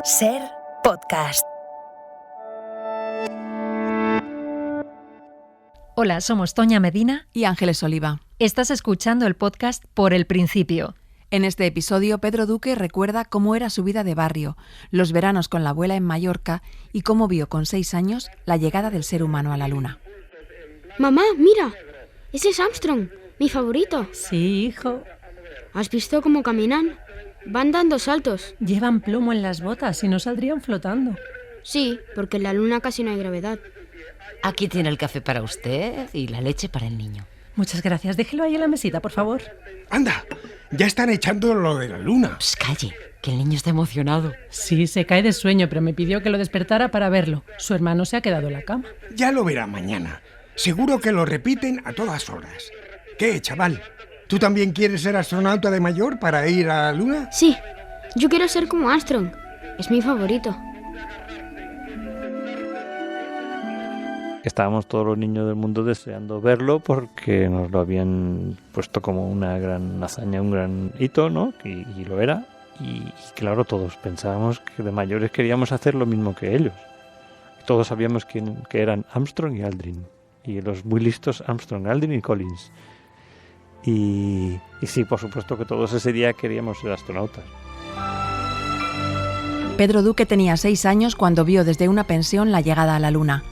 Ser podcast. Hola, somos Toña Medina y Ángeles Oliva. Estás escuchando el podcast Por el Principio. En este episodio, Pedro Duque recuerda cómo era su vida de barrio, los veranos con la abuela en Mallorca y cómo vio con 6 años la llegada del ser humano a la luna. Mamá, mira, ese es Armstrong, mi favorito. Sí, hijo. ¿Has visto cómo caminan? Van dando saltos. Llevan plomo en las botas y no saldrían flotando. Sí, porque en la luna casi no hay gravedad. Aquí tiene el café para usted y la leche para el niño. Muchas gracias. Déjelo ahí en la mesita, por favor. ¡Anda! Ya están echando lo de la luna. Psst, calle, que el niño está emocionado. Sí, se cae de sueño, pero me pidió que lo despertara para verlo. Su hermano se ha quedado en la cama. Ya lo verá mañana. Seguro que lo repiten a todas horas. ¿Qué, chaval? ¿Tú también quieres ser astronauta de mayor para ir a la luna? Sí, yo quiero ser como Armstrong. Es mi favorito. Estábamos todos los niños del mundo deseando verlo porque nos lo habían puesto como una gran hazaña, un gran hito, ¿no? Y lo era. Y claro, todos pensábamos que de mayores queríamos hacer lo mismo que ellos. Todos sabíamos que eran Armstrong y Aldrin. Y los muy listos Armstrong, Aldrin y Collins. Y sí, por supuesto que todos ese día queríamos ser astronautas. Pedro Duque tenía 6 años cuando vio desde una pensión la llegada a la luna.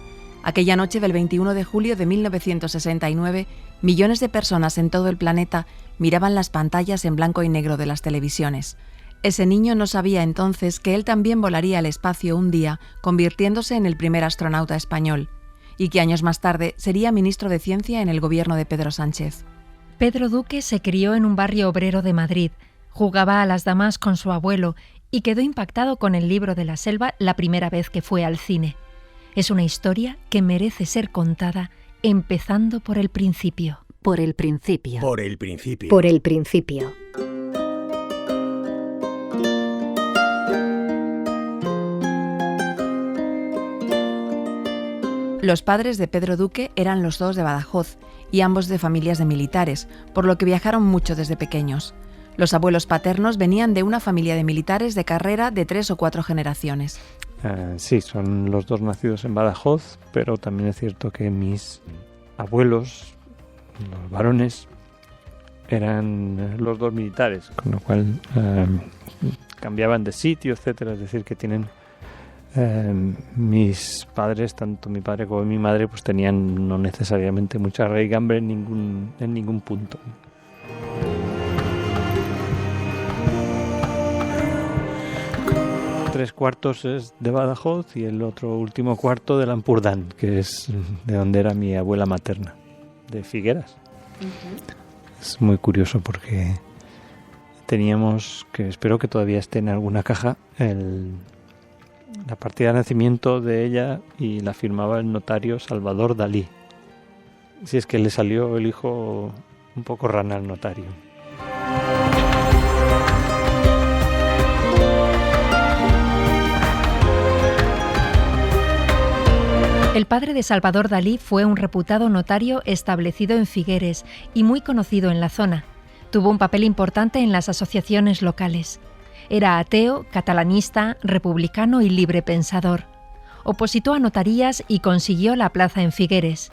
Aquella noche del 21 de julio de 1969, millones de personas en todo el planeta miraban las pantallas en blanco y negro de las televisiones. Ese niño no sabía entonces que él también volaría al espacio un día, convirtiéndose en el primer astronauta español, y que años más tarde sería ministro de Ciencia en el gobierno de Pedro Sánchez. Pedro Duque se crió en un barrio obrero de Madrid, jugaba a las damas con su abuelo y quedó impactado con el libro de la selva la primera vez que fue al cine. Es una historia que merece ser contada empezando por el principio. Por el principio. Por el principio. Por el principio. Los padres de Pedro Duque eran los dos de Badajoz y ambos de familias de militares, por lo que viajaron mucho desde pequeños. Los abuelos paternos venían de una familia de militares de carrera de 3 o 4 generaciones. Sí, son los dos nacidos en Badajoz, pero también es cierto que mis abuelos, los varones, eran los dos militares, con lo cual cambiaban de sitio, etcétera. Es decir, que tienen mis padres, tanto mi padre como mi madre, pues tenían no necesariamente mucha raigambre en ningún punto. Tres cuartos es de Badajoz y el otro último cuarto de Lampurdán, que es de donde era mi abuela materna, de Figueras. Uh-huh. Es muy curioso porque teníamos, que espero que todavía esté en alguna caja, la partida de nacimiento de ella, y la firmaba el notario Salvador Dalí. Si es que le salió el hijo un poco rana al notario. El padre de Salvador Dalí fue un reputado notario establecido en Figueres y muy conocido en la zona. Tuvo un papel importante en las asociaciones locales. Era ateo, catalanista, republicano y librepensador. Opositó a notarías y consiguió la plaza en Figueres.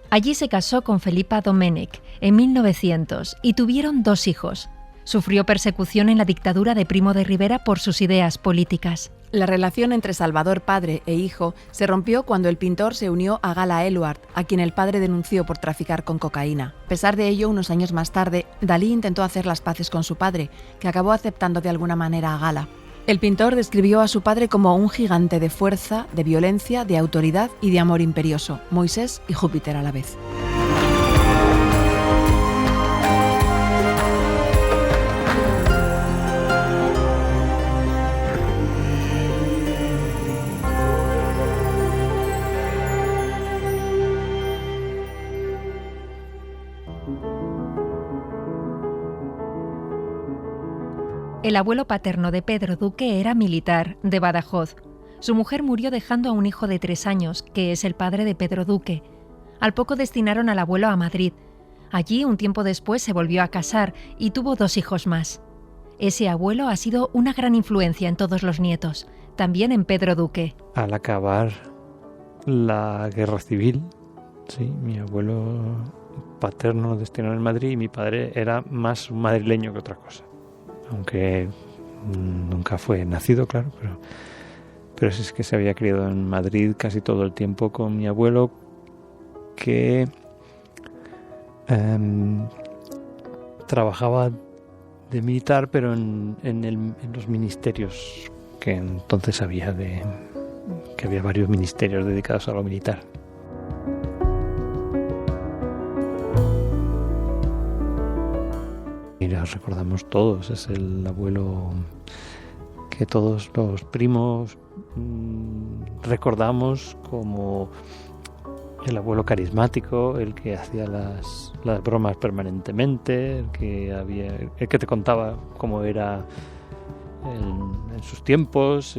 Allí se casó con Felipa Domènech en 1900 y tuvieron 2 hijos. Sufrió persecución en la dictadura de Primo de Rivera por sus ideas políticas. La relación entre Salvador padre e hijo se rompió cuando el pintor se unió a Gala Eluard, a quien el padre denunció por traficar con cocaína. A pesar de ello, unos años más tarde, Dalí intentó hacer las paces con su padre, que acabó aceptando de alguna manera a Gala. El pintor describió a su padre como un gigante de fuerza, de violencia, de autoridad y de amor imperioso, Moisés y Júpiter a la vez. El abuelo paterno de Pedro Duque era militar, de Badajoz. Su mujer murió dejando a un hijo de 3 años, que es el padre de Pedro Duque. Al poco destinaron al abuelo a Madrid. Allí, un tiempo después, se volvió a casar y tuvo 2 hijos más. Ese abuelo ha sido una gran influencia en todos los nietos. también en Pedro Duque. Al acabar la guerra civil, sí, mi abuelo paterno destinado en Madrid y mi padre era más un madrileño que otra cosa. Aunque nunca fue nacido, claro, pero sí es que se había criado en Madrid casi todo el tiempo con mi abuelo, que trabajaba de militar, pero en los ministerios que entonces había, que había varios ministerios dedicados a lo militar. Y los recordamos todos, es el abuelo que todos los primos recordamos como el abuelo carismático, el que hacía las bromas permanentemente, el que te contaba cómo era en sus tiempos.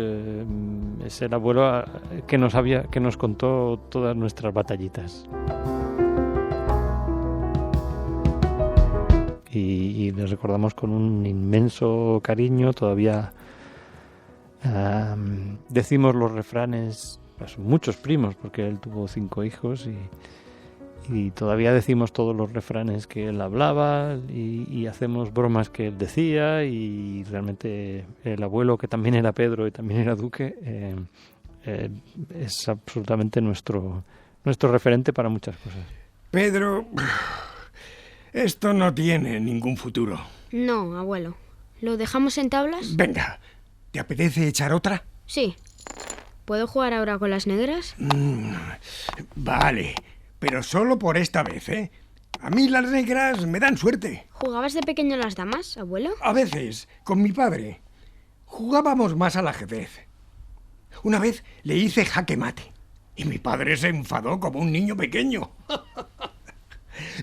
Es el abuelo que nos contó todas nuestras batallitas. Y les recordamos con un inmenso cariño. Todavía decimos los refranes, pues muchos primos, porque él tuvo 5 hijos y todavía decimos todos los refranes que él hablaba y hacemos bromas que él decía, y realmente el abuelo, que también era Pedro y también era Duque, es absolutamente nuestro referente para muchas cosas. Pedro, esto no tiene ningún futuro. No, abuelo. ¿Lo dejamos en tablas? Venga, ¿te apetece echar otra? Sí. ¿Puedo jugar ahora con las negras? Vale, pero solo por esta vez, ¿eh? A mí las negras me dan suerte. ¿Jugabas de pequeño a las damas, abuelo? A veces, con mi padre, jugábamos más al ajedrez. Una vez le hice jaque mate y mi padre se enfadó como un niño pequeño.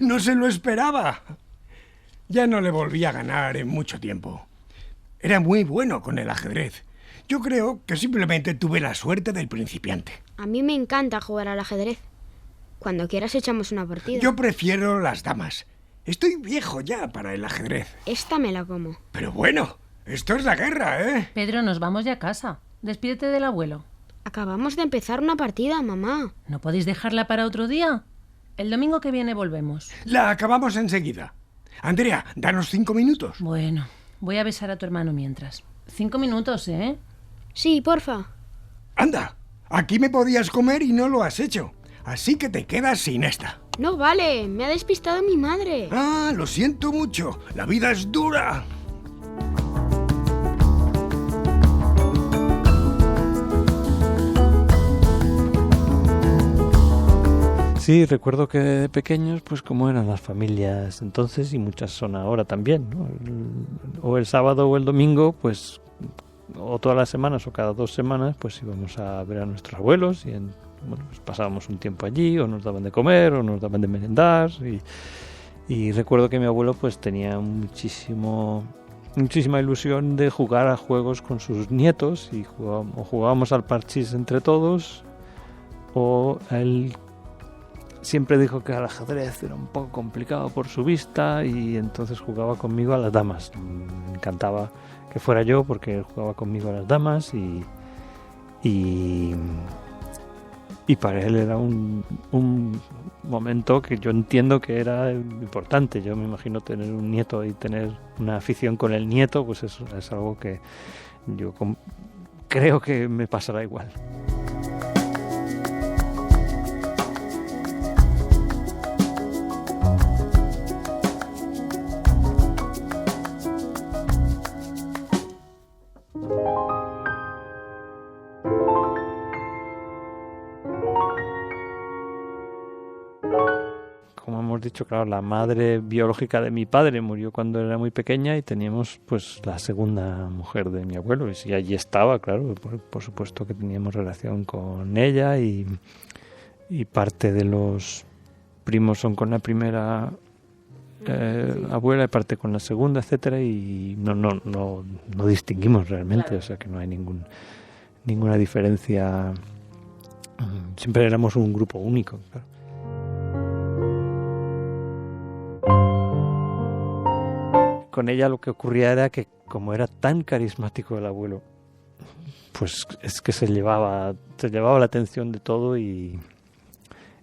No se lo esperaba. Ya no le volví a ganar en mucho tiempo. Era muy bueno con el ajedrez. Yo creo que simplemente tuve la suerte del principiante. A mí me encanta jugar al ajedrez. Cuando quieras echamos una partida. Yo prefiero las damas. Estoy viejo ya para el ajedrez. Esta me la como. Pero bueno, esto es la guerra, ¿eh? Pedro, nos vamos ya a casa. Despídete del abuelo. Acabamos de empezar una partida, mamá. ¿No podéis dejarla para otro día? El domingo que viene volvemos. La acabamos enseguida. Andrea, danos 5 minutos. Bueno, voy a besar a tu hermano mientras. 5 minutos, ¿eh? Sí, porfa. Anda, aquí me podías comer y no lo has hecho. Así que te quedas sin esta. No vale, me ha despistado mi madre. Ah, lo siento mucho. La vida es dura. Sí, recuerdo que de pequeños, pues como eran las familias entonces, y muchas son ahora también, ¿no? O el sábado o el domingo, pues, o todas las semanas o cada 2 semanas, pues íbamos a ver a nuestros abuelos y pues pasábamos un tiempo allí, o nos daban de comer, o nos daban de merendar, y recuerdo que mi abuelo pues tenía muchísima ilusión de jugar a juegos con sus nietos, y jugábamos al parchís entre todos, o él siempre dijo que el ajedrez era un poco complicado por su vista, y entonces jugaba conmigo a las damas. Me encantaba que fuera yo porque él jugaba conmigo a las damas, y para él era un momento que yo entiendo que era importante. Yo me imagino tener un nieto y tener una afición con el nieto, pues eso es algo que yo creo que me pasará igual. Como hemos dicho, claro, la madre biológica de mi padre murió cuando era muy pequeña, y teníamos pues la segunda mujer de mi abuelo, y sí, allí estaba, claro, por supuesto que teníamos relación con ella, y parte de los primos son con la primera abuela y parte con la segunda, etcétera, y no distinguimos realmente, o sea que no hay ninguna diferencia. Siempre éramos un grupo único, claro. Con ella lo que ocurría era que, como era tan carismático el abuelo, pues es que se llevaba la atención de todo y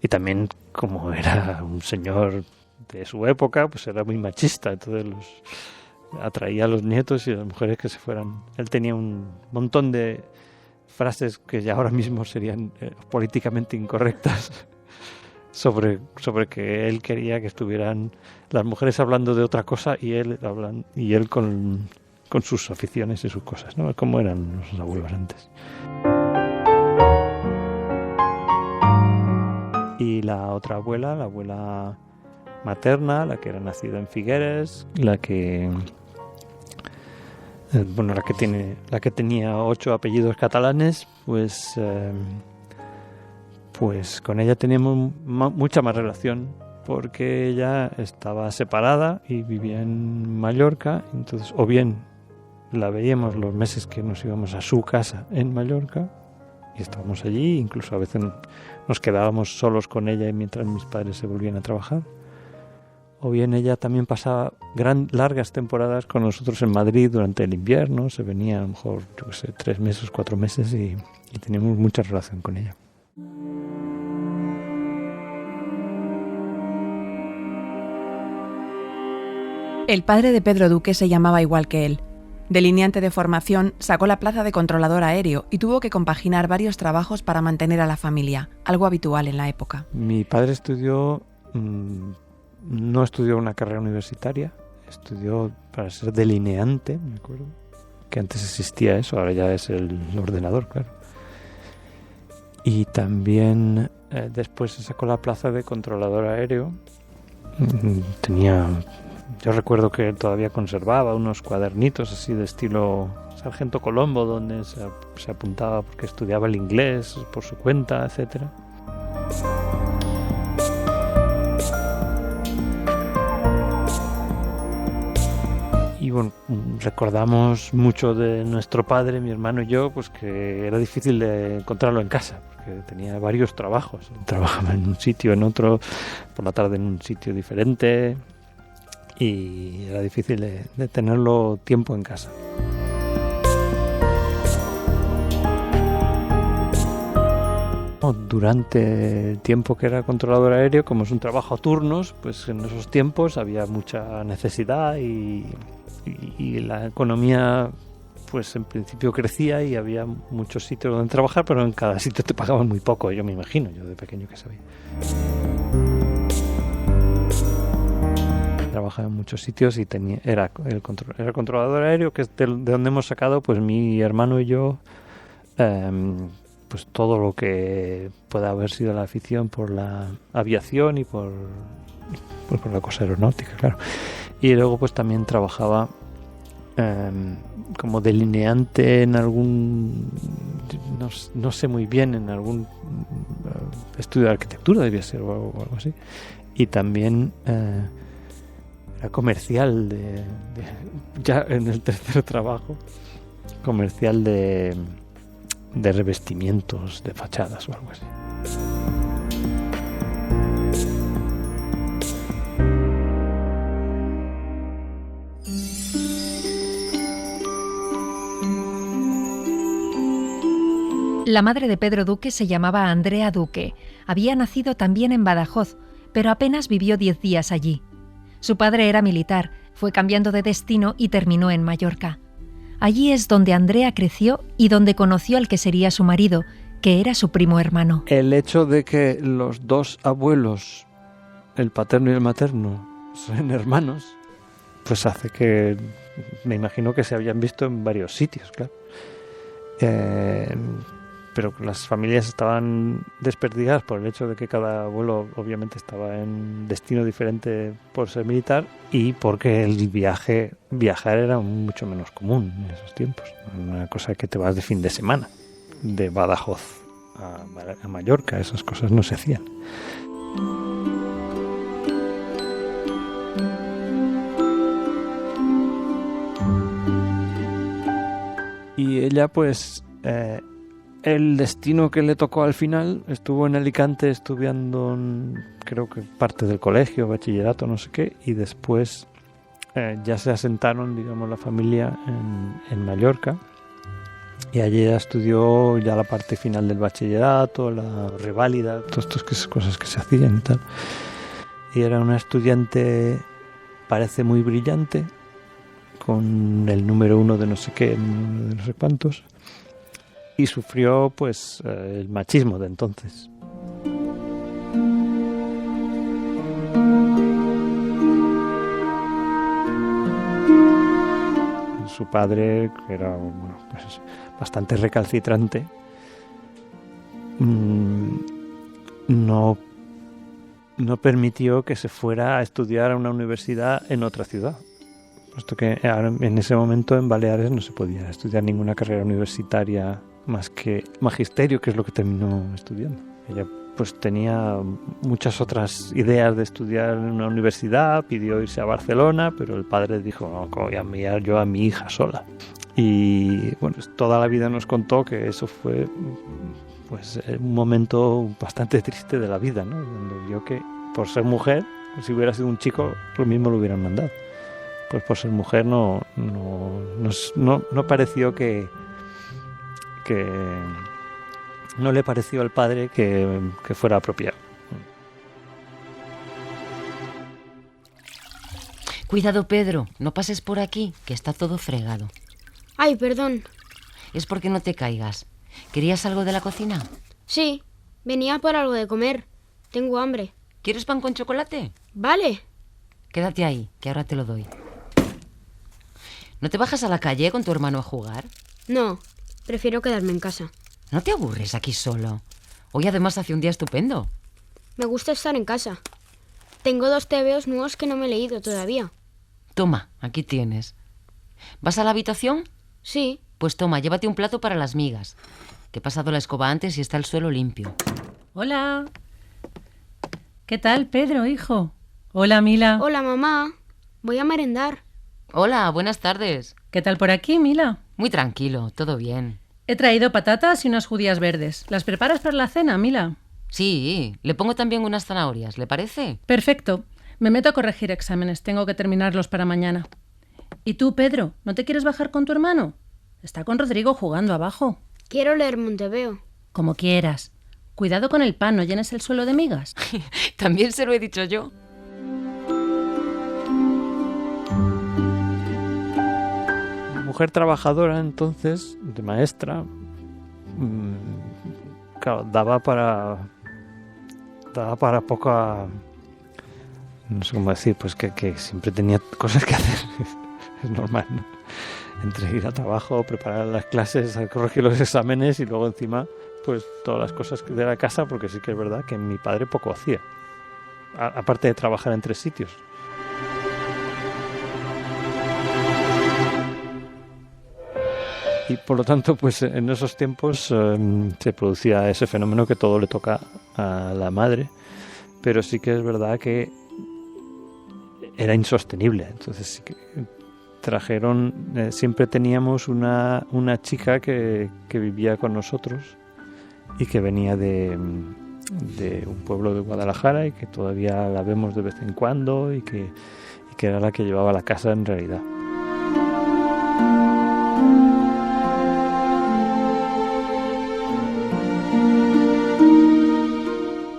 también, como era un señor de su época, pues era muy machista, entonces atraía a los nietos y a las mujeres que se fueran. Él tenía un montón de frases que ya ahora mismo serían políticamente incorrectas sobre que él quería que estuvieran las mujeres hablando de otra cosa y él con sus aficiones y sus cosas, ¿no? Como eran los abuelos antes. Y la otra abuela, la abuela materna, la que era nacida en Figueres, la que tenía 8 apellidos catalanes, pues con ella teníamos mucha más relación, porque ella estaba separada y vivía en Mallorca. Entonces, o bien la veíamos los meses que nos íbamos a su casa en Mallorca y estábamos allí, incluso a veces nos quedábamos solos con ella mientras mis padres se volvían a trabajar. O bien ella también pasaba largas temporadas con nosotros en Madrid durante el invierno, se venía a lo mejor, 3 meses, 4 meses y teníamos mucha relación con ella. El padre de Pedro Duque se llamaba igual que él. Delineante de formación, sacó la plaza de controlador aéreo y tuvo que compaginar varios trabajos para mantener a la familia, algo habitual en la época. Mi padre no estudió una carrera universitaria, estudió para ser delineante, me acuerdo, que antes existía eso, ahora ya es el ordenador, claro. Y también después se sacó la plaza de controlador aéreo. Yo recuerdo que todavía conservaba unos cuadernitos así de estilo Sargento Colombo, donde se apuntaba porque estudiaba el inglés por su cuenta, etcétera. Y bueno, recordamos mucho de nuestro padre, mi hermano y yo, pues que era difícil de encontrarlo en casa, porque tenía varios trabajos. Trabajaba en un sitio, en otro, por la tarde en un sitio diferente, y era difícil de tenerlo tiempo en casa. Durante el tiempo que era controlador aéreo, como es un trabajo a turnos, pues en esos tiempos había mucha necesidad y la economía pues en principio crecía y había muchos sitios donde trabajar, pero en cada sitio te pagaban muy poco, yo me imagino, yo de pequeño que sabía. Trabajaba en muchos sitios y era controlador aéreo, que es de donde hemos sacado pues mi hermano y yo pues todo lo que pueda haber sido la afición por la aviación y por la cosa aeronáutica, claro. Y luego pues también trabajaba como delineante en algún, no sé muy bien, en algún estudio de arquitectura debía ser o algo así. Y también era comercial ya en el tercer trabajo, comercial de revestimientos de fachadas o algo así. La madre de Pedro Duque se llamaba Andrea Duque. Había nacido también en Badajoz, pero apenas vivió 10 días allí. Su padre era militar, fue cambiando de destino y terminó en Mallorca. Allí es donde Andrea creció y donde conoció al que sería su marido, que era su primo hermano. El hecho de que los dos abuelos, el paterno y el materno, son hermanos, pues hace que, me imagino que se habían visto en varios sitios, claro. Pero las familias estaban desperdigadas por el hecho de que cada abuelo obviamente estaba en destino diferente por ser militar y porque el viajar era mucho menos común en esos tiempos. Una cosa que te vas de fin de semana, de Badajoz a Mallorca, esas cosas no se hacían. Y ella pues... el destino que le tocó al final, estuvo en Alicante estudiando, creo que parte del colegio, bachillerato, no sé qué, y después ya se asentaron, digamos, la familia en Mallorca, Y allí ella estudió ya la parte final del bachillerato, la reválida, todas estas cosas que se hacían y tal. Y era una estudiante, parece muy brillante, con el número 1 de no sé qué, de no sé cuántos, y sufrió pues el machismo de entonces. Su padre, que era pues, bastante recalcitrante, no permitió que se fuera a estudiar a una universidad en otra ciudad, puesto que en ese momento en Baleares no se podía estudiar ninguna carrera universitaria más que magisterio, que es lo que terminó estudiando. Ella pues tenía muchas otras ideas de estudiar en una universidad, pidió irse a Barcelona, pero el padre dijo, no, voy a enviar yo a mi hija sola. Y bueno, toda la vida nos contó que eso fue pues un momento bastante triste de la vida, ¿no? Donde vio que por ser mujer, si hubiera sido un chico, lo mismo lo hubieran mandado. Pues por ser mujer no pareció que no le pareció al padre que fuera apropiado. Cuidado, Pedro, no pases por aquí, que está todo fregado. Ay, perdón. Es porque no te caigas. ¿Querías algo de la cocina? Sí, venía por algo de comer. Tengo hambre. ¿Quieres pan con chocolate? Vale. Quédate ahí, que ahora te lo doy. ¿No te bajas a la calle con tu hermano a jugar? No, prefiero quedarme en casa. ¿No te aburres aquí solo? Hoy además hace un día estupendo. Me gusta estar en casa. Tengo 2 tebeos nuevos que no me he leído todavía. Toma, aquí tienes. ¿Vas a la habitación? Sí. Pues toma, llévate un plato para las migas. Que he pasado la escoba antes y está el suelo limpio. Hola. ¿Qué tal, Pedro, hijo? Hola, Mila. Hola, mamá. Voy a merendar. Hola, buenas tardes. ¿Qué tal por aquí, Mila? Muy tranquilo, todo bien. He traído patatas y unas judías verdes. ¿Las preparas para la cena, Mila? Sí, le pongo también unas zanahorias, ¿le parece? Perfecto. Me meto a corregir exámenes. Tengo que terminarlos para mañana. ¿Y tú, Pedro, no te quieres bajar con tu hermano? Está con Rodrigo jugando abajo. Quiero leerme un tebeo. Como quieras. Cuidado con el pan, no llenes el suelo de migas. También se lo he dicho yo. Mujer trabajadora entonces, de maestra, claro, daba para poca, no sé cómo decir, pues que siempre tenía cosas que hacer. Es normal, ¿no? Entre ir a trabajo, preparar las clases, corregir los exámenes y luego encima pues todas las cosas de la casa, porque sí que es verdad que mi padre poco hacía, aparte de trabajar en 3 sitios. Y por lo tanto, pues en esos tiempos se producía ese fenómeno que todo le toca a la madre, pero sí que es verdad que era insostenible. Entonces sí que trajeron, siempre teníamos una chica que vivía con nosotros y que venía de un pueblo de Guadalajara y que todavía la vemos de vez en cuando y que era la que llevaba la casa en realidad.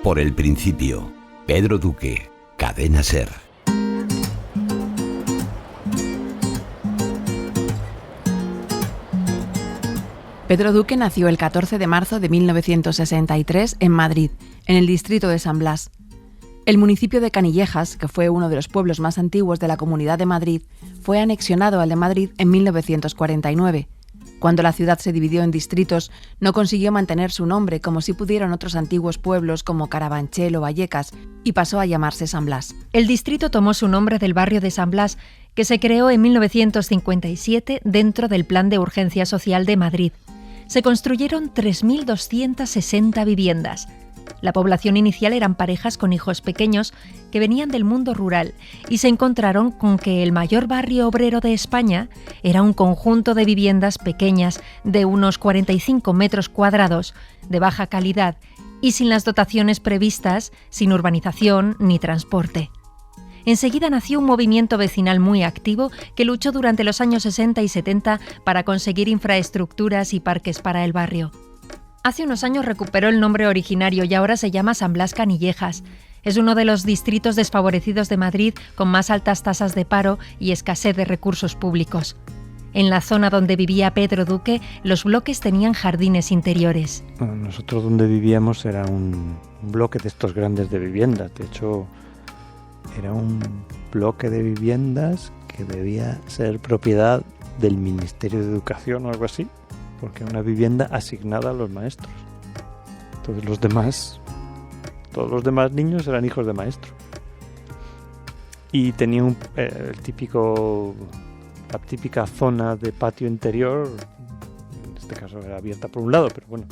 Por el principio, Pedro Duque, Cadena SER. Pedro Duque nació el 14 de marzo de 1963 en Madrid, en el distrito de San Blas. El municipio de Canillejas, que fue uno de los pueblos más antiguos de la Comunidad de Madrid, fue anexionado al de Madrid en 1949. Cuando la ciudad se dividió en distritos, no consiguió mantener su nombre como sí pudieron otros antiguos pueblos como Carabanchel o Vallecas, y pasó a llamarse San Blas. El distrito tomó su nombre del barrio de San Blas, que se creó en 1957 dentro del Plan de Urgencia Social de Madrid. Se construyeron 3.260 viviendas. La población inicial eran parejas con hijos pequeños que venían del mundo rural y se encontraron con que el mayor barrio obrero de España era un conjunto de viviendas pequeñas de unos 45 metros cuadrados, de baja calidad y sin las dotaciones previstas, sin urbanización ni transporte. Enseguida nació un movimiento vecinal muy activo que luchó durante los años 60 y 70 para conseguir infraestructuras y parques para el barrio. Hace unos años recuperó el nombre originario y ahora se llama San Blas Canillejas. Es uno de los distritos desfavorecidos de Madrid con más altas tasas de paro y escasez de recursos públicos. En la zona donde vivía Pedro Duque, los bloques tenían jardines interiores. Nosotros donde vivíamos era un bloque de estos grandes de viviendas. De hecho, era un bloque de viviendas que debía ser propiedad del Ministerio de Educación o algo así, porque era una vivienda asignada a los maestros. Entonces todos los demás niños eran hijos de maestros. Y tenía la típica zona de patio interior, en este caso era abierta por un lado, pero bueno,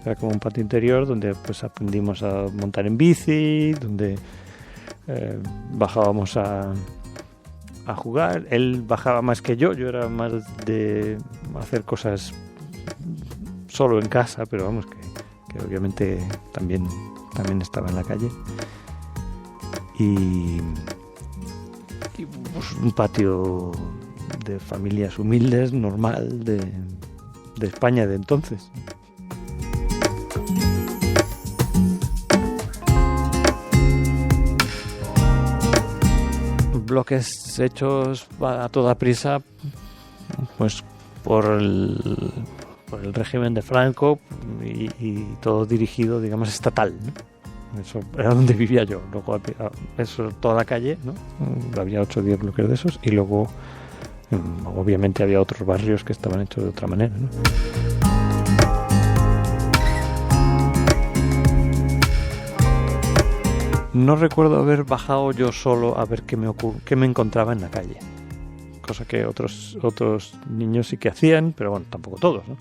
era como un patio interior donde pues aprendimos a montar en bici, donde bajábamos a jugar. Él bajaba más que yo era más de hacer cosas solo en casa, pero vamos, que obviamente también estaba en la calle. Y pues, un patio de familias humildes, normal, de España de entonces. Bloques hechos a toda prisa, pues por el régimen de Franco y todo dirigido, digamos, estatal, ¿no? Eso era donde vivía yo. Luego eso, toda la calle, ¿no? Había 8 o 10 bloques de esos y luego obviamente había otros barrios que estaban hechos de otra manera, ¿no? No recuerdo haber bajado yo solo a ver qué me encontraba en la calle. Cosa que otros niños sí que hacían, pero bueno, tampoco todos, ¿no?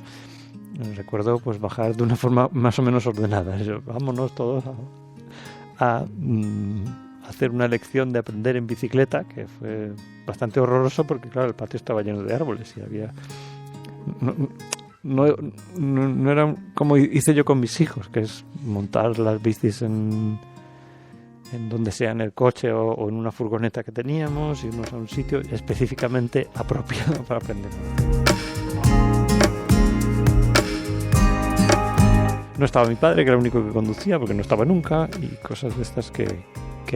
Recuerdo pues bajar de una forma más o menos ordenada. Vámonos todos a hacer una lección de aprender en bicicleta, que fue bastante horroroso porque claro, el patio estaba lleno de árboles y había... No era como hice yo con mis hijos, que es montar las bicis en donde sea, en el coche o en una furgoneta que teníamos, irnos a un sitio específicamente apropiado para aprender. No estaba mi padre, que era el único que conducía, porque no estaba nunca, y cosas de estas que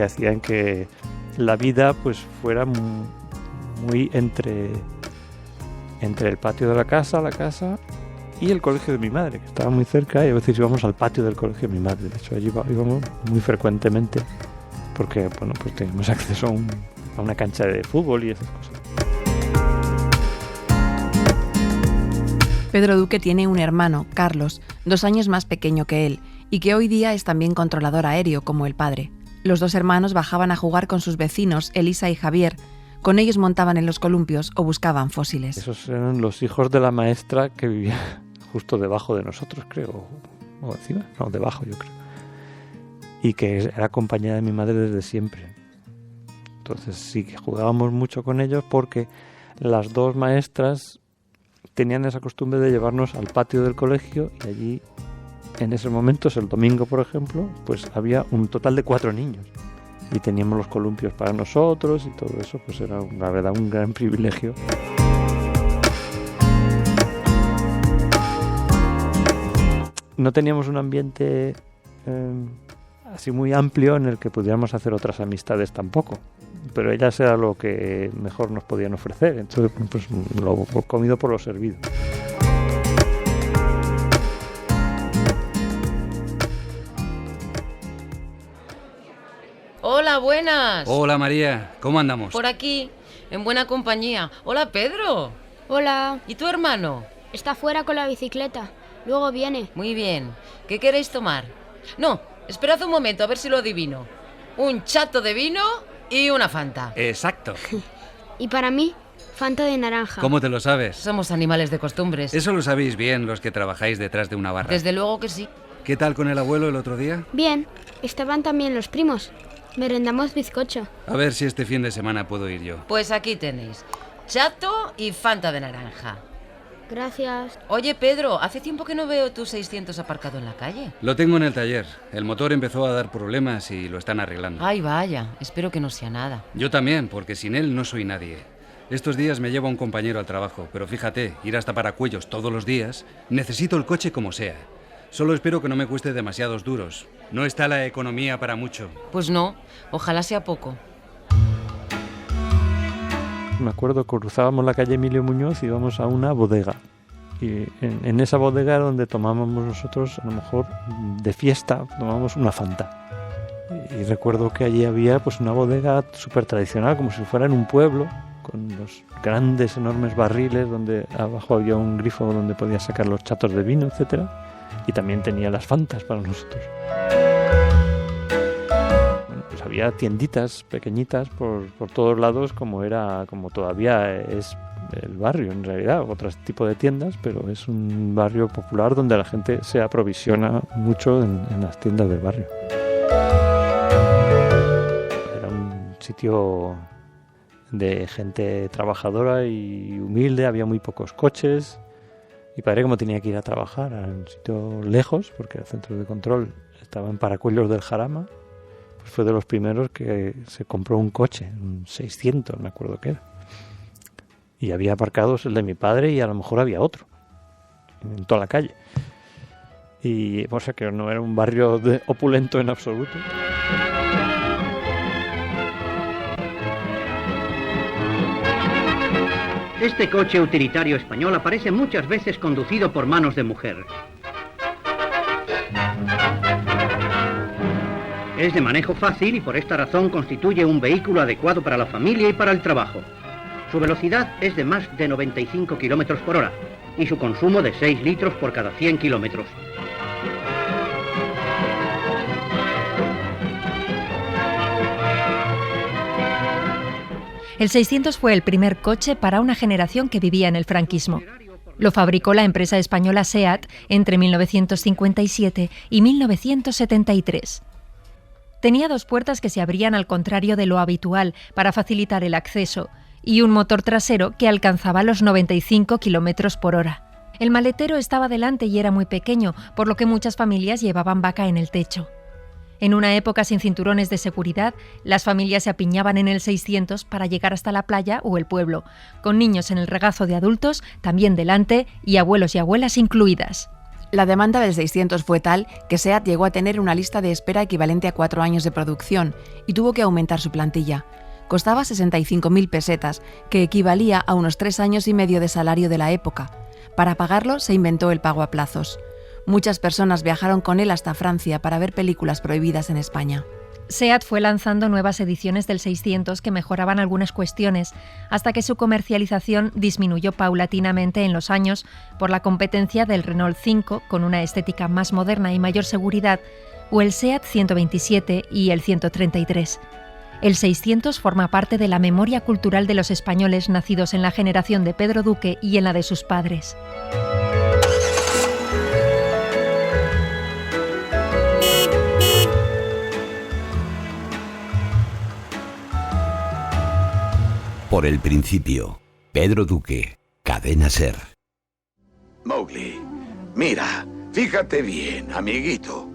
hacían que la vida pues fuera muy entre el patio de la casa y el colegio de mi madre, que estaba muy cerca, y a veces íbamos al patio del colegio de mi madre. De hecho, allí íbamos muy frecuentemente porque, bueno, pues teníamos acceso a una cancha de fútbol y esas cosas. Pedro Duque tiene un hermano, Carlos, 2 años más pequeño que él, y que hoy día es también controlador aéreo, como el padre. Los 2 hermanos bajaban a jugar con sus vecinos, Elisa y Javier. Con ellos montaban en los columpios o buscaban fósiles. Esos eran los hijos de la maestra que vivía justo debajo de nosotros, creo. O encima, no, debajo yo creo. Y que era acompañada de mi madre desde siempre. Entonces sí que jugábamos mucho con ellos porque las 2 maestras tenían esa costumbre de llevarnos al patio del colegio y allí, en ese momento, el domingo por ejemplo, pues había un total de 4 niños. Y teníamos los columpios para nosotros y todo eso, pues era, la verdad, un gran privilegio. No teníamos un ambiente así muy amplio en el que pudiéramos hacer otras amistades tampoco, pero ellas era lo que mejor nos podían ofrecer, entonces pues lo comido por lo servido. Hola, buenas. Hola, María. ¿Cómo andamos? Por aquí, en buena compañía. Hola, Pedro. Hola. ¿Y tu hermano? Está fuera con la bicicleta. Luego viene. Muy bien. ¿Qué queréis tomar? No, esperad un momento a ver si lo adivino. Un chato de vino y una Fanta. Exacto. Y para mí, Fanta de naranja. ¿Cómo te lo sabes? Somos animales de costumbres. Eso lo sabéis bien los que trabajáis detrás de una barra. Desde luego que sí. ¿Qué tal con el abuelo el otro día? Bien. Estaban también los primos. Merendamos bizcocho. A ver si este fin de semana puedo ir yo. Pues aquí tenéis. Chato y Fanta de naranja. Gracias. Oye, Pedro, hace tiempo que no veo tu 600 aparcado en la calle. Lo tengo en el taller. El motor empezó a dar problemas y lo están arreglando. Ay, vaya, espero que no sea nada. Yo también, porque sin él no soy nadie. Estos días me lleva un compañero al trabajo, pero fíjate, ir hasta Paracuellos todos los días, necesito el coche como sea. Solo espero que no me cueste demasiados duros. No está la economía para mucho. Pues no, ojalá sea poco. Me acuerdo que cruzábamos la calle Emilio Muñoz y íbamos a una bodega. Y en esa bodega era donde tomábamos nosotros, a lo mejor de fiesta, tomábamos una Fanta. Y recuerdo que allí había pues una bodega súper tradicional, como si fuera en un pueblo, con los grandes, enormes barriles, donde abajo había un grifo donde podías sacar los chatos de vino, etc. Y también tenía las Fantas para nosotros. Pues había tienditas pequeñitas por todos lados, como todavía es el barrio en realidad, otro tipo de tiendas, pero es un barrio popular donde la gente se aprovisiona mucho en las tiendas del barrio. Era un sitio de gente trabajadora y humilde, había muy pocos coches. Mi padre, como tenía que ir a trabajar a un sitio lejos, porque el centro de control estaba en Paracuellos del Jarama, pues fue de los primeros que se compró un coche, un 600, me acuerdo que era. Y había aparcados el de mi padre y a lo mejor había otro, en toda la calle. Y o sea que no era un barrio opulento en absoluto. Este coche utilitario español aparece muchas veces conducido por manos de mujer. Es de manejo fácil y por esta razón constituye un vehículo adecuado para la familia y para el trabajo. Su velocidad es de más de 95 km por hora y su consumo de 6 litros por cada 100 kilómetros. El 600 fue el primer coche para una generación que vivía en el franquismo. Lo fabricó la empresa española SEAT entre 1957 y 1973. Tenía 2 puertas que se abrían al contrario de lo habitual para facilitar el acceso y un motor trasero que alcanzaba los 95 km por hora. El maletero estaba delante y era muy pequeño, por lo que muchas familias llevaban vaca en el techo. En una época sin cinturones de seguridad, las familias se apiñaban en el 600 para llegar hasta la playa o el pueblo, con niños en el regazo de adultos, también delante, y abuelos y abuelas incluidas. La demanda del 600 fue tal que SEAT llegó a tener una lista de espera equivalente a 4 años de producción y tuvo que aumentar su plantilla. Costaba 65.000 pesetas, que equivalía a unos 3 años y medio de salario de la época. Para pagarlo se inventó el pago a plazos. Muchas personas viajaron con él hasta Francia para ver películas prohibidas en España. SEAT fue lanzando nuevas ediciones del 600 que mejoraban algunas cuestiones, hasta que su comercialización disminuyó paulatinamente en los años por la competencia del Renault 5, con una estética más moderna y mayor seguridad, o el SEAT 127 y el 133. El 600 forma parte de la memoria cultural de los españoles nacidos en la generación de Pedro Duque y en la de sus padres. Por el principio, Pedro Duque, Cadena SER. Mowgli, mira, fíjate bien, amiguito.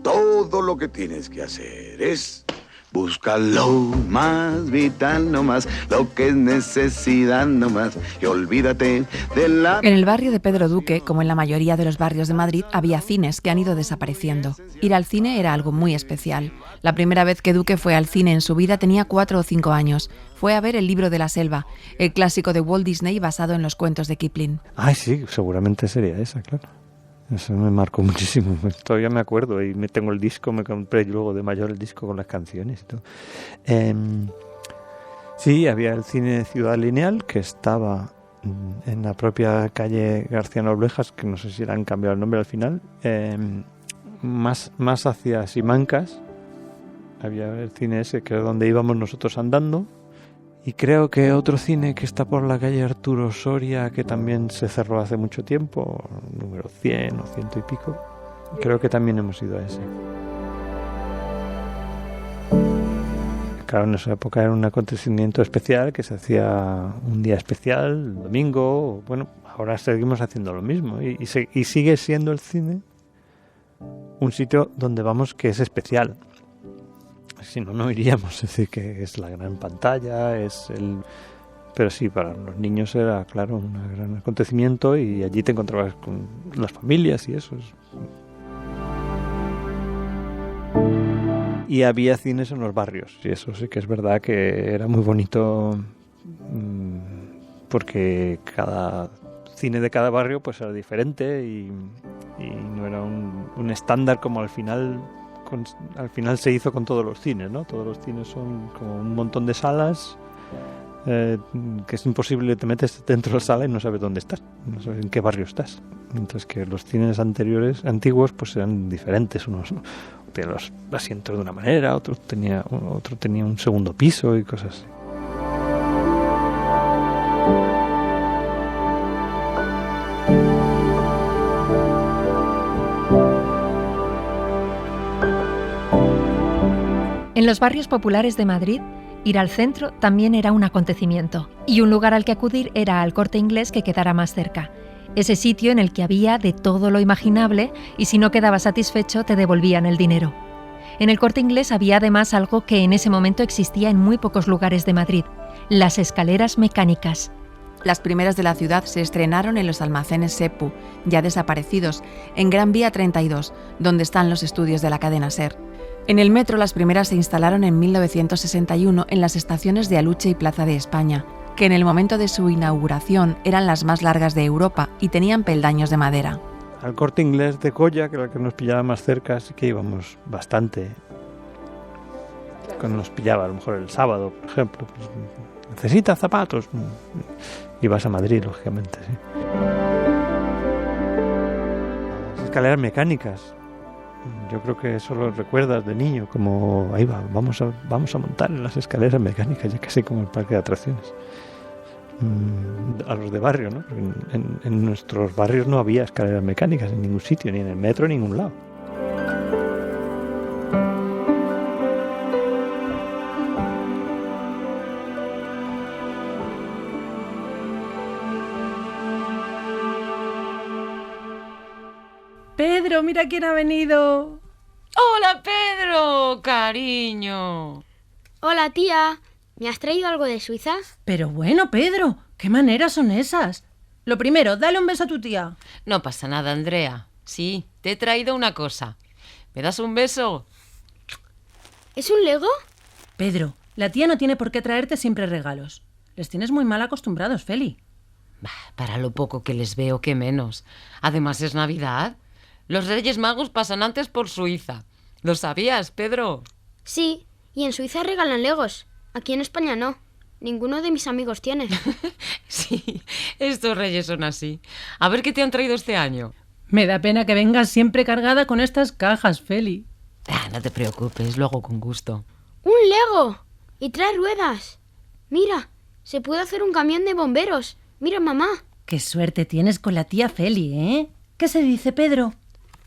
Todo lo que tienes que hacer es buscar lo más vital nomás, lo que es necesidad nomás, y olvídate de la... En el barrio de Pedro Duque, como en la mayoría de los barrios de Madrid, había cines que han ido desapareciendo. Ir al cine era algo muy especial. La primera vez que Duque fue al cine en su vida tenía 4 o 5 años. Fue a ver El libro de la selva, el clásico de Walt Disney basado en los cuentos de Kipling. Ay, sí, seguramente sería esa, claro. Eso me marcó muchísimo. Todavía me acuerdo y me tengo el disco, me compré luego de mayor el disco con las canciones y todo. Sí, había el cine Ciudad Lineal, que estaba en la propia calle García Noblejas, que no sé si le han cambiado el nombre al final, más hacia Simancas. Había el cine ese, que es donde íbamos nosotros andando. Y creo que otro cine que está por la calle Arturo Soria, que también se cerró hace mucho tiempo, número 100 o 100 y pico, creo que también hemos ido a ese. claro, en esa época era un acontecimiento especial que se hacía un día especial, el domingo. Bueno, ahora seguimos haciendo lo mismo y sigue siendo el cine un sitio donde vamos que es especial. Si no, no iríamos. Es decir, que es la gran pantalla, pero sí, para los niños era, claro, un gran acontecimiento y allí te encontrabas con las familias y eso. Y había cines en los barrios, y eso sí que es verdad que era muy bonito, porque cada cine de cada barrio pues era diferente y no era un estándar como al final se hizo con todos los cines, ¿no? Todos los cines son como un montón de salas, que es imposible, te metes dentro de la sala y no sabes dónde estás, no sabes en qué barrio estás. Mientras que los cines antiguos pues eran diferentes, unos tenían los asientos de una manera, otro tenía un segundo piso y cosas así. En los barrios populares de Madrid, ir al centro también era un acontecimiento, y un lugar al que acudir era al Corte Inglés que quedara más cerca. Ese sitio en el que había de todo lo imaginable y si no quedabas satisfecho te devolvían el dinero. En el Corte Inglés había además algo que en ese momento existía en muy pocos lugares de Madrid: las escaleras mecánicas. Las primeras de la ciudad se estrenaron en los almacenes Sepu, ya desaparecidos, en Gran Vía 32, donde están los estudios de la cadena SER. En el metro las primeras se instalaron en 1961 en las estaciones de Aluche y Plaza de España, que en el momento de su inauguración eran las más largas de Europa y tenían peldaños de madera. Al Corte Inglés de Colla, que era el que nos pillaba más cerca, sí que íbamos bastante. Cuando nos pillaba, a lo mejor el sábado, por ejemplo, pues, ¿necesitas zapatos? Ibas a Madrid, lógicamente, sí. Las escaleras mecánicas. Yo creo que eso lo recuerdas de niño, como ahí va, vamos a montar en las escaleras mecánicas, ya casi como el parque de atracciones. A los de barrio, ¿no? En nuestros barrios no había escaleras mecánicas en ningún sitio, ni en el metro, ni en ningún lado. Pedro, mira quién ha venido. ¡Hola, Pedro! ¡Cariño! Hola, tía. ¿Me has traído algo de Suiza? Pero bueno, Pedro, ¿qué maneras son esas? Lo primero, dale un beso a tu tía. No pasa nada, Andrea. Sí, te he traído una cosa. ¿Me das un beso? ¿Es un Lego? Pedro, la tía no tiene por qué traerte siempre regalos. Les tienes muy mal acostumbrados, Feli. Para lo poco que les veo, qué menos. Además es Navidad. Los Reyes Magos pasan antes por Suiza. ¿Lo sabías, Pedro? Sí, y en Suiza regalan Legos. Aquí en España no. Ninguno de mis amigos tiene. Sí, estos reyes son así. A ver qué te han traído este año. Me da pena que vengas siempre cargada con estas cajas, Feli. No te preocupes, lo hago con gusto. ¡Un Lego! Y trae ruedas. Mira, se puede hacer un camión de bomberos. Mira, mamá. Qué suerte tienes con la tía Feli, ¿eh? ¿Qué se dice, Pedro?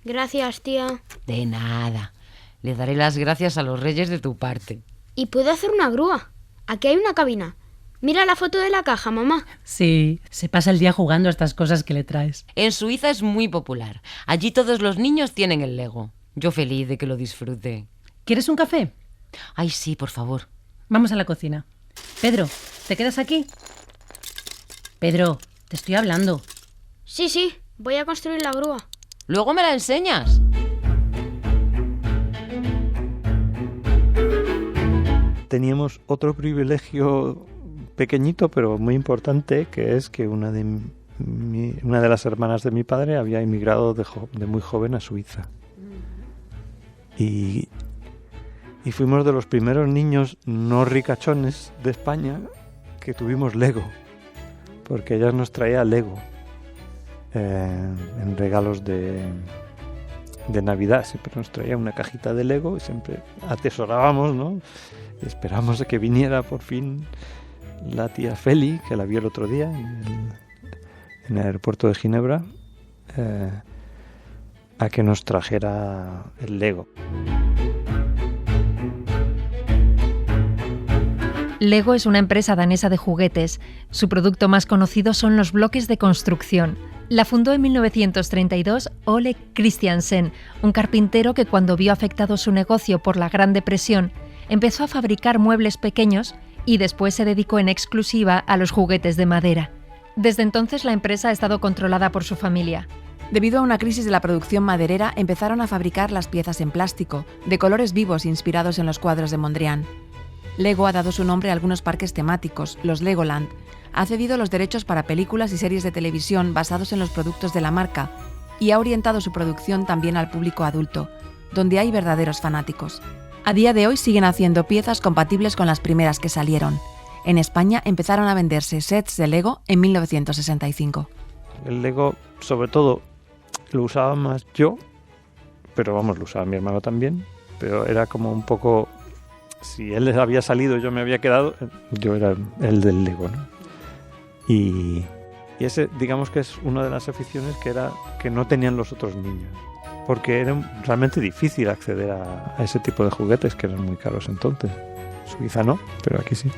Gracias, tía. De nada. Le daré las gracias a los reyes de tu parte. Y puedo hacer una grúa. Aquí hay una cabina. Mira la foto de la caja, mamá. Sí, se pasa el día jugando a estas cosas que le traes. En Suiza es muy popular. Allí todos los niños tienen el Lego. Yo feliz de que lo disfrute. ¿Quieres un café? Ay, sí, por favor. Vamos a la cocina. Pedro, ¿te quedas aquí? Pedro, te estoy hablando. Sí, voy a construir la grúa. Luego me la enseñas. Teníamos otro privilegio pequeñito pero muy importante, que es que una de las hermanas de mi padre había emigrado de muy joven a Suiza. Y fuimos de los primeros niños no ricachones de España que tuvimos Lego, porque ella nos traía Lego en regalos de Navidad. Siempre nos traía una cajita de Lego y siempre atesorábamos, ¿no? Y esperamos a que viniera por fin la tía Feli, que la vio el otro día en el aeropuerto de Ginebra, a que nos trajera el Lego. Lego es una empresa danesa de juguetes. Su producto más conocido son los bloques de construcción. La fundó en 1932 Ole Christiansen, un carpintero que cuando vio afectado su negocio por la Gran Depresión, empezó a fabricar muebles pequeños y después se dedicó en exclusiva a los juguetes de madera. Desde entonces la empresa ha estado controlada por su familia. Debido a una crisis de la producción maderera, empezaron a fabricar las piezas en plástico, de colores vivos inspirados en los cuadros de Mondrian. Lego ha dado su nombre a algunos parques temáticos, los Legoland. Ha cedido los derechos para películas y series de televisión basados en los productos de la marca y ha orientado su producción también al público adulto, donde hay verdaderos fanáticos. A día de hoy siguen haciendo piezas compatibles con las primeras que salieron. En España empezaron a venderse sets de Lego en 1965. El Lego, sobre todo, lo usaba más yo, pero vamos, lo usaba mi hermano también, pero era como un poco... Si él había salido y yo me había quedado, yo era el del Lego, ¿no? Y ese, digamos que es una de las aficiones que no tenían los otros niños, porque era realmente difícil acceder a ese tipo de juguetes que eran muy caros entonces. Suiza no, pero aquí sí.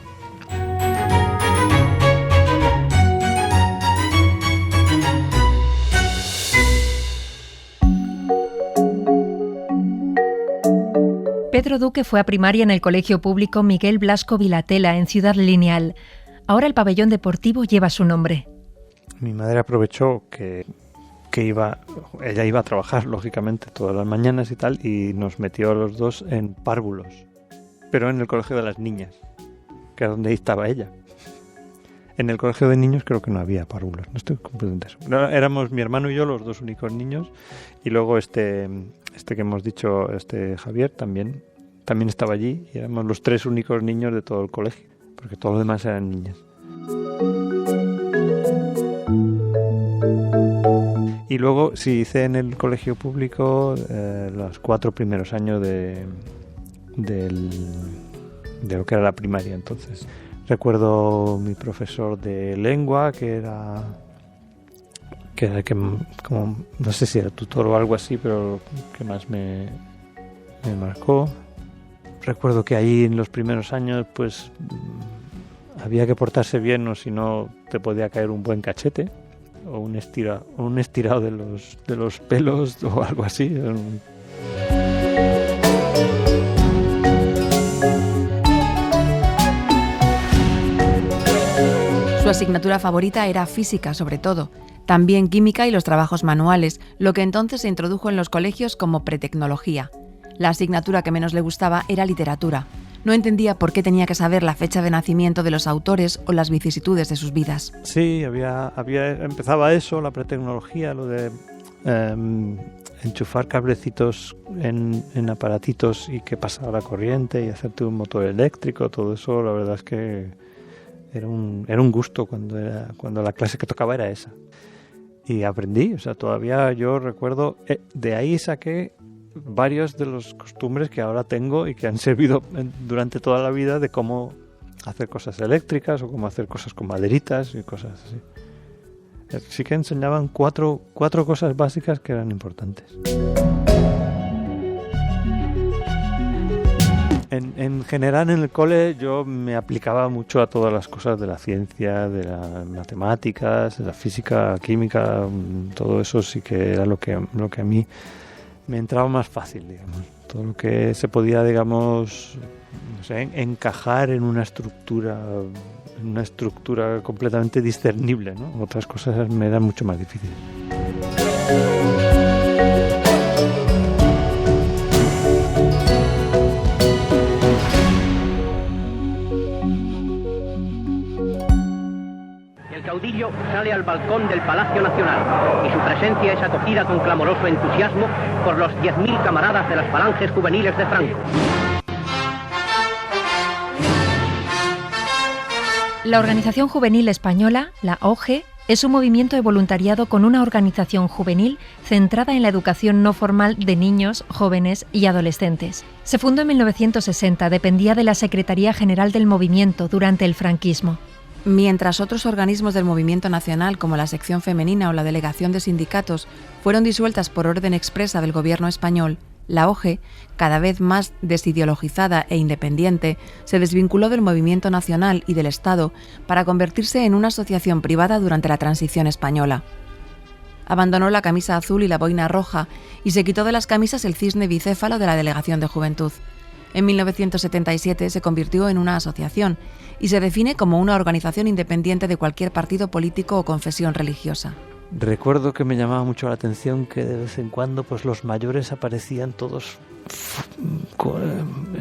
Pedro Duque fue a primaria en el colegio público Miguel Blasco Vilatela, en Ciudad Lineal. Ahora el pabellón deportivo lleva su nombre. Mi madre aprovechó que ella iba a trabajar, lógicamente, todas las mañanas y tal, y nos metió a los dos en párvulos, pero en el colegio de las niñas, que era donde estaba ella. En el colegio de niños creo que no había párvulos, no estoy completamente seguro. Éramos mi hermano y yo los dos únicos niños, y luego este que hemos dicho, Javier, también estaba allí, y éramos los tres únicos niños de todo el colegio, porque todos los demás eran niñas. Y luego sí hice en el colegio público los 4 primeros años de lo que era la primaria entonces. Recuerdo mi profesor de lengua, que era como, no sé si era tutor o algo así, pero que más me marcó. Recuerdo que ahí en los primeros años pues había que portarse bien, o si no te podía caer un buen cachete o un estirado de los pelos o algo así. Su asignatura favorita era física, sobre todo, también química y los trabajos manuales, lo que entonces se introdujo en los colegios como pretecnología. La asignatura que menos le gustaba era literatura. No entendía por qué tenía que saber la fecha de nacimiento de los autores o las vicisitudes de sus vidas. Sí, empezaba eso, la pretecnología, lo de enchufar cablecitos en aparatitos y que pasara la corriente y hacerte un motor eléctrico, todo eso, la verdad es que era un gusto cuando la clase que tocaba era esa. Y aprendí, o sea, todavía yo recuerdo, de ahí saqué varios de los costumbres que ahora tengo y que han servido durante toda la vida, de cómo hacer cosas eléctricas o cómo hacer cosas con maderitas y cosas así. Sí que enseñaban cuatro cosas básicas que eran importantes. En general en el cole yo me aplicaba mucho a todas las cosas de la ciencia, de las matemáticas, de la física, química, todo eso sí que era lo que a mí me entraba más fácil, digamos. Todo lo que se podía, digamos, no sé, encajar en una estructura completamente discernible, ¿no? Otras cosas me eran mucho más difíciles. El caudillo sale al balcón del Palacio Nacional y su presencia es acogida con clamoroso entusiasmo por los 10.000 camaradas de las falanges juveniles de Franco. La Organización Juvenil Española, la OGE, es un movimiento de voluntariado con una organización juvenil centrada en la educación no formal de niños, jóvenes y adolescentes. Se fundó en 1960, dependía de la Secretaría General del Movimiento durante el franquismo. Mientras otros organismos del movimiento nacional, como la sección femenina o la delegación de sindicatos, fueron disueltas por orden expresa del gobierno español, La OGE, cada vez más desideologizada e independiente, se desvinculó del movimiento nacional y del Estado para convertirse en una asociación privada durante la transición española. Abandonó la camisa azul y la boina roja y se quitó de las camisas el cisne bicéfalo de la Delegación de Juventud. En 1977 se convirtió en una asociación y se define como una organización independiente de cualquier partido político o confesión religiosa. Recuerdo que me llamaba mucho la atención que de vez en cuando pues los mayores aparecían todos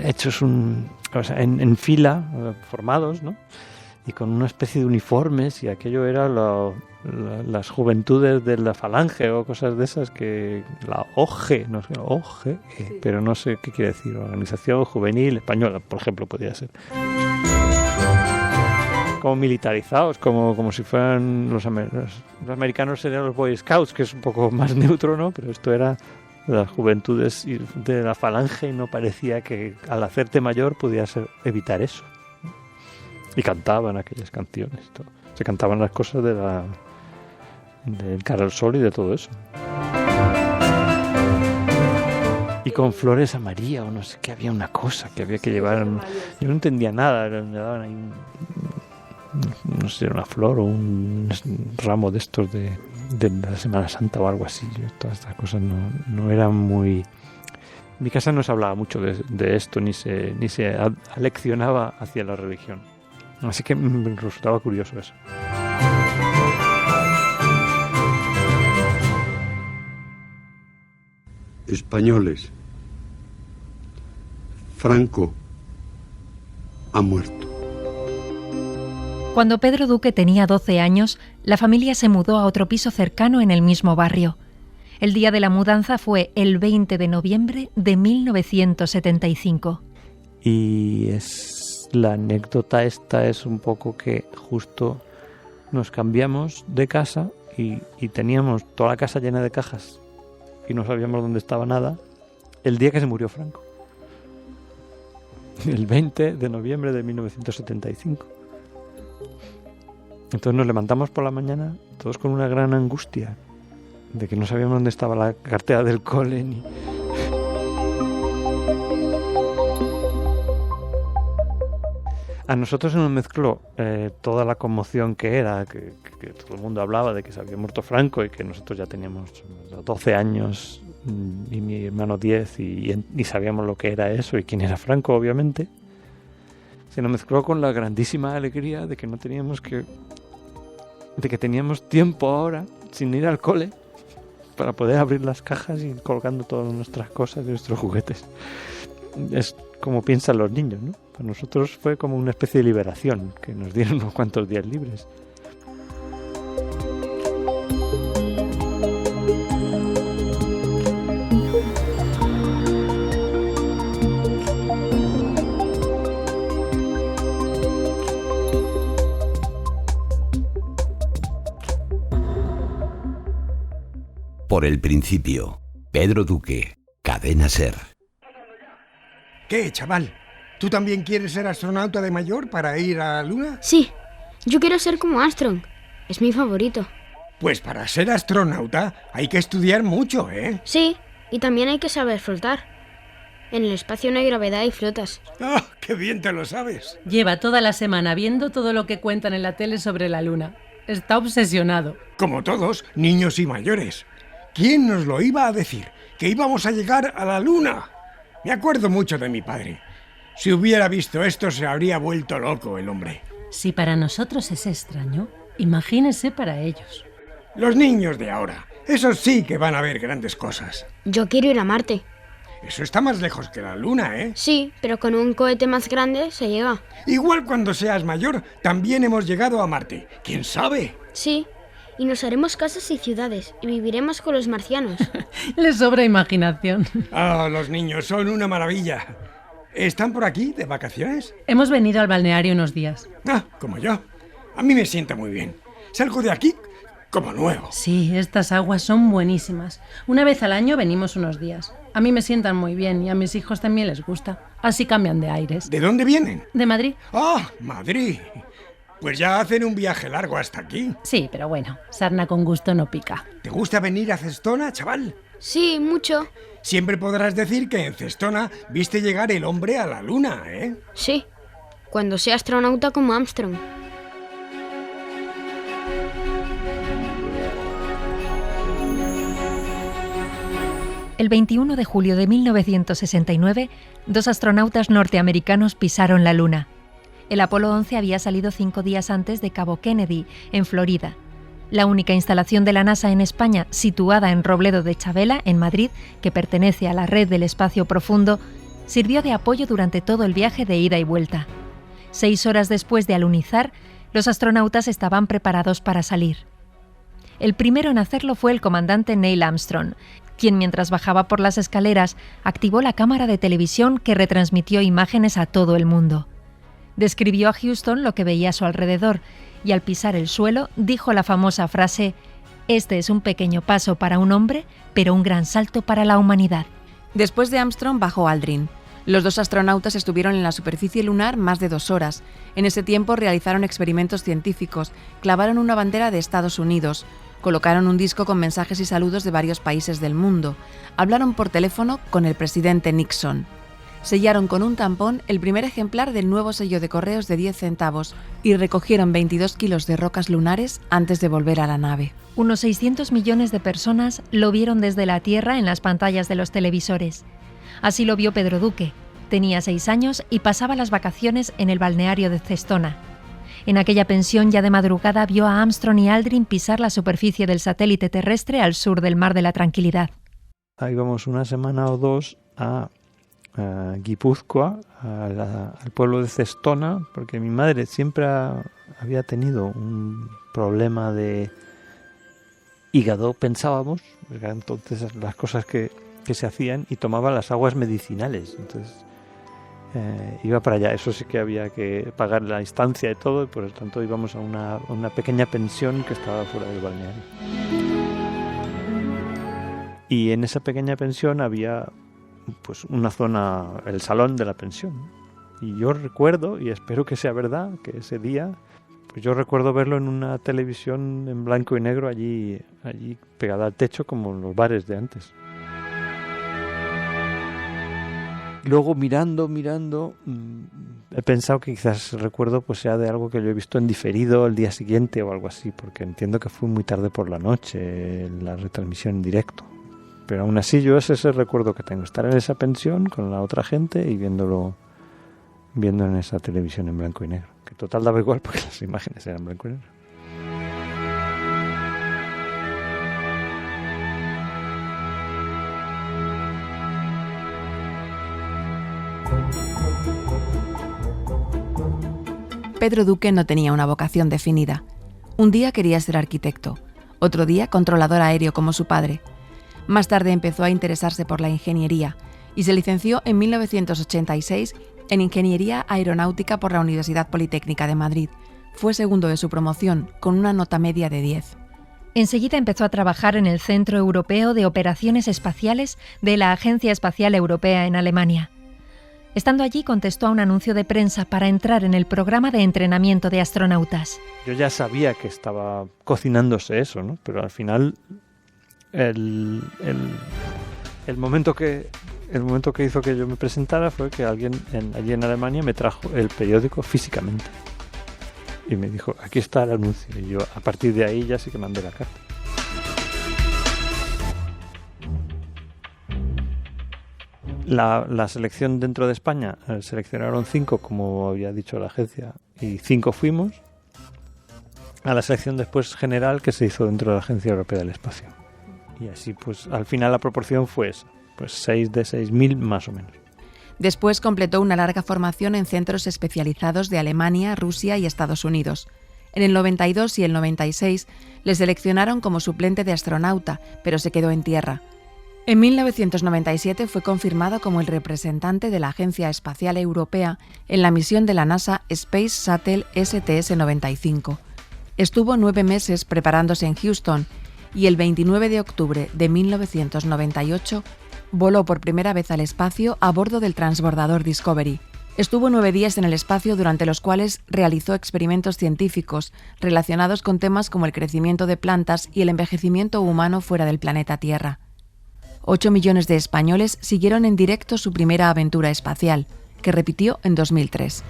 hechos en fila, formados, ¿no? Y con una especie de uniformes, y aquello era las juventudes de la Falange o cosas de esas, que la OGE, no sé, OGE, pero no sé qué quiere decir, Organización Juvenil Española, por ejemplo, podría ser. Como militarizados, como si fueran los americanos serían los Boy Scouts, que es un poco más neutro, ¿no? Pero esto era las juventudes de la Falange y no parecía que al hacerte mayor podías evitar eso. Y cantaban aquellas canciones, todo. Se cantaban las cosas del Cara al Sol y de todo eso. Y con flores a María, o no sé qué, había una cosa que había que llevar. Yo no entendía nada, le daban ahí no sé, una flor o un ramo de estos de la Semana Santa o algo así. Todas estas cosas no eran muy... En mi casa no se hablaba mucho de esto, ni se aleccionaba hacia la religión. Así que me resultaba curioso eso. Españoles, Franco ha muerto. Cuando Pedro Duque tenía 12 años, la familia se mudó a otro piso cercano en el mismo barrio. El día de la mudanza fue el 20 de noviembre de 1975. Y la anécdota esta es un poco que justo nos cambiamos de casa y teníamos toda la casa llena de cajas y no sabíamos dónde estaba nada el día que se murió Franco. El 20 de noviembre de 1975. Entonces nos levantamos por la mañana todos con una gran angustia de que no sabíamos dónde estaba la cartera del cole ni... A nosotros se nos mezcló toda la conmoción que era, que todo el mundo hablaba de que se había muerto Franco y que nosotros ya teníamos 12 años y mi hermano 10 y sabíamos lo que era eso y quién era Franco, obviamente. Se nos mezcló con la grandísima alegría de que teníamos tiempo ahora, sin ir al cole, para poder abrir las cajas y ir colgando todas nuestras cosas y nuestros juguetes. Es como piensan los niños, ¿no? Para nosotros fue como una especie de liberación, que nos dieron unos cuantos días libres. Por el principio, Pedro Duque, Cadena SER. ¿Qué, chaval? ¿Tú también quieres ser astronauta de mayor para ir a la Luna? Sí, yo quiero ser como Armstrong. Es mi favorito. Pues para ser astronauta hay que estudiar mucho, ¿eh? Sí, y también hay que saber flotar. En el espacio no hay gravedad y flotas. ¡Ah, qué bien te lo sabes! Lleva toda la semana viendo todo lo que cuentan en la tele sobre la Luna. Está obsesionado. Como todos, niños y mayores. ¿Quién nos lo iba a decir? ¿Que íbamos a llegar a la Luna? Me acuerdo mucho de mi padre. Si hubiera visto esto, se habría vuelto loco el hombre. Si para nosotros es extraño, imagínese para ellos. Los niños de ahora, esos sí que van a ver grandes cosas. Yo quiero ir a Marte. Eso está más lejos que la Luna, ¿eh? Sí, pero con un cohete más grande se llega. Igual cuando seas mayor, también hemos llegado a Marte. ¿Quién sabe? Sí, y nos haremos casas y ciudades, y viviremos con los marcianos. Les sobra imaginación. Ah, los niños son una maravilla. ¿Están por aquí de vacaciones? Hemos venido al balneario unos días. Ah, como yo. A mí me sienta muy bien. Salgo de aquí como nuevo. Sí, estas aguas son buenísimas. Una vez al año venimos unos días. A mí me sientan muy bien y a mis hijos también les gusta. Así cambian de aires. ¿De dónde vienen? De Madrid. ¡Ah, Madrid! Pues ya hacen un viaje largo hasta aquí. Sí, pero bueno, sarna con gusto no pica. ¿Te gusta venir a Cestona, chaval? Sí, mucho. Siempre podrás decir que en Cestona viste llegar el hombre a la luna, ¿eh? Sí, cuando sea astronauta como Armstrong. El 21 de julio de 1969, 2 astronautas norteamericanos pisaron la Luna. El Apolo 11 había salido 5 días antes de Cabo Kennedy, en Florida. La única instalación de la NASA en España, situada en Robledo de Chavela, en Madrid, que pertenece a la red del espacio profundo, sirvió de apoyo durante todo el viaje de ida y vuelta. 6 horas después de alunizar, los astronautas estaban preparados para salir. El primero en hacerlo fue el comandante Neil Armstrong, quien mientras bajaba por las escaleras activó la cámara de televisión que retransmitió imágenes a todo el mundo. Describió a Houston lo que veía a su alrededor y al pisar el suelo dijo la famosa frase: «Este es un pequeño paso para un hombre, pero un gran salto para la humanidad». Después de Armstrong bajó Aldrin. Los 2 astronautas estuvieron en la superficie lunar más de 2 horas. En ese tiempo realizaron experimentos científicos, clavaron una bandera de Estados Unidos, colocaron un disco con mensajes y saludos de varios países del mundo, hablaron por teléfono con el presidente Nixon. Sellaron con un tampón el primer ejemplar del nuevo sello de correos de 10 centavos y recogieron 22 kilos de rocas lunares antes de volver a la nave. Unos 600 millones de personas lo vieron desde la Tierra en las pantallas de los televisores. Así lo vio Pedro Duque. Tenía 6 años y pasaba las vacaciones en el balneario de Cestona. En aquella pensión ya de madrugada vio a Armstrong y Aldrin pisar la superficie del satélite terrestre al sur del Mar de la Tranquilidad. Ahí vamos una semana o 2 a Guipúzcoa, al pueblo de Cestona, porque mi madre siempre había tenido un problema de hígado, pensábamos, porque entonces las cosas que se hacían, y tomaba las aguas medicinales. Entonces iba para allá. Eso sí que había que pagar la estancia y todo, y por lo tanto íbamos a una pequeña pensión que estaba fuera del balneario. Y en esa pequeña pensión había pues una zona, el salón de la pensión. Y yo recuerdo, y espero que sea verdad, que ese día, pues yo recuerdo verlo en una televisión en blanco y negro allí pegada al techo, como en los bares de antes. Luego mirando, he pensado que quizás el recuerdo pues sea de algo que yo he visto en diferido el día siguiente o algo así, porque entiendo que fue muy tarde por la noche la retransmisión en directo. Pero aún así yo ese es el recuerdo que tengo, estar en esa pensión con la otra gente y viendo en esa televisión en blanco y negro. Que total daba igual porque las imágenes eran blanco y negro. Pedro Duque no tenía una vocación definida. Un día quería ser arquitecto, otro día controlador aéreo como su padre. Más tarde empezó a interesarse por la ingeniería y se licenció en 1986 en Ingeniería Aeronáutica por la Universidad Politécnica de Madrid. Fue segundo de su promoción, con una nota media de 10. Enseguida empezó a trabajar en el Centro Europeo de Operaciones Espaciales de la Agencia Espacial Europea en Alemania. Estando allí, contestó a un anuncio de prensa para entrar en el programa de entrenamiento de astronautas. Yo ya sabía que estaba cocinándose eso, ¿no? Pero al final el momento que hizo que yo me presentara fue que alguien allí en Alemania me trajo el periódico físicamente y me dijo: aquí está el anuncio. Y yo a partir de ahí ya sí que mandé la carta. La selección dentro de España, seleccionaron 5, como había dicho la agencia, y 5 fuimos a la selección después general que se hizo dentro de la Agencia Europea del Espacio. Y así, pues, al final la proporción fue esa, pues 6 de 6.000 más o menos. Después completó una larga formación en centros especializados de Alemania, Rusia y Estados Unidos. En el 92 y el 96 le seleccionaron como suplente de astronauta, pero se quedó en tierra. En 1997 fue confirmado como el representante de la Agencia Espacial Europea en la misión de la NASA Space Shuttle STS-95. Estuvo 9 meses preparándose en Houston y el 29 de octubre de 1998 voló por primera vez al espacio a bordo del transbordador Discovery. Estuvo 9 días en el espacio, durante los cuales realizó experimentos científicos relacionados con temas como el crecimiento de plantas y el envejecimiento humano fuera del planeta Tierra. 8 millones de españoles siguieron en directo su primera aventura espacial, que repitió en 2003.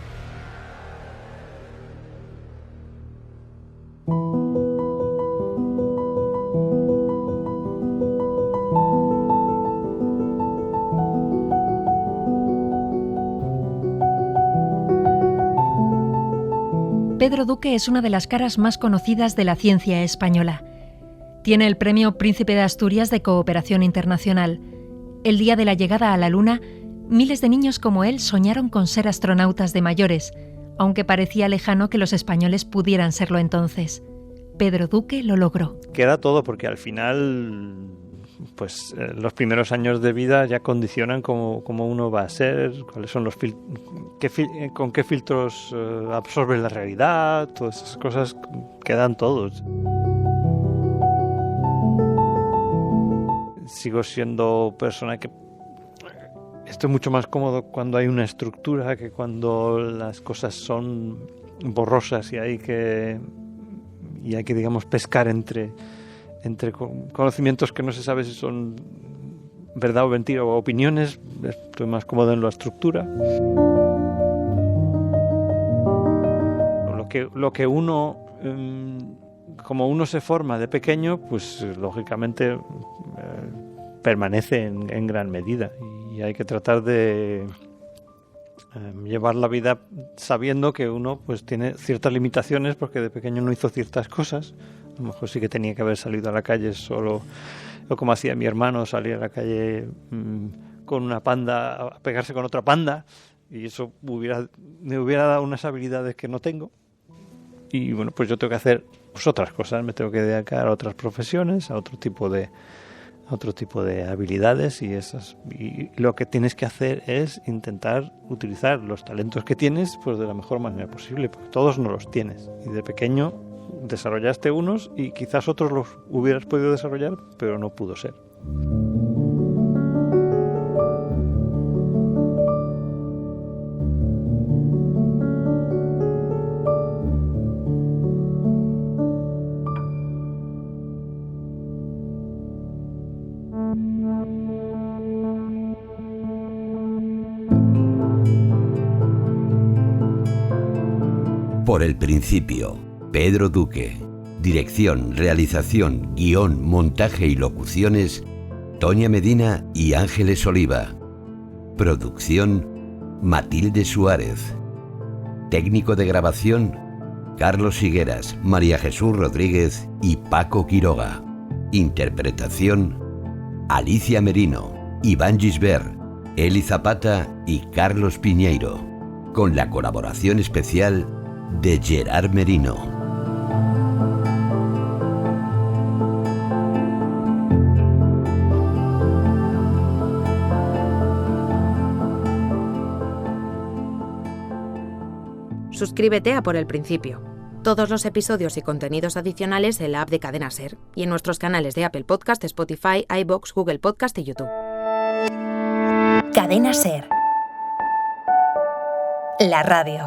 Pedro Duque es una de las caras más conocidas de la ciencia española. Tiene el Premio Príncipe de Asturias de Cooperación Internacional. El día de la llegada a la Luna, miles de niños como él soñaron con ser astronautas de mayores, aunque parecía lejano que los españoles pudieran serlo entonces. Pedro Duque lo logró. Queda todo porque al final, pues los primeros años de vida ya condicionan cómo uno va a ser, cuáles son con qué filtros absorbe la realidad, todas esas cosas quedan todos. Sigo siendo persona que estoy mucho más cómodo cuando hay una estructura que cuando las cosas son borrosas y hay que digamos pescar entre conocimientos que no se sabe si son verdad o mentira o opiniones. Estoy más cómodo en la estructura. Lo que uno, como uno se forma de pequeño, pues lógicamente permanece en gran medida, y hay que tratar de llevar la vida sabiendo que uno pues tiene ciertas limitaciones porque de pequeño no hizo ciertas cosas. A lo mejor sí que tenía que haber salido a la calle solo, o como hacía mi hermano, salir a la calle con una panda, a pegarse con otra panda, y eso me hubiera dado unas habilidades que no tengo. Y bueno, pues yo tengo que hacer pues otras cosas, me tengo que dedicar a otras profesiones, a otro tipo de habilidades, y lo que tienes que hacer es intentar utilizar los talentos que tienes pues de la mejor manera posible, porque todos no los tienes, y de pequeño desarrollaste unos y quizás otros los hubieras podido desarrollar, pero no pudo ser. Por el principio, Pedro Duque. Dirección, realización, guión, montaje y locuciones, Toña Medina y Ángeles Oliva. Producción, Matilde Suárez. Técnico de grabación, Carlos Higueras, María Jesús Rodríguez y Paco Quiroga. Interpretación, Alicia Merino, Iván Gisbert, Eli Zapata y Carlos Piñeiro. Con la colaboración especial de Gerard Merino. Suscríbete a Por el Principio. Todos los episodios y contenidos adicionales en la app de Cadena SER y en nuestros canales de Apple Podcast, Spotify, iVoox, Google Podcast y YouTube. Cadena SER. La radio.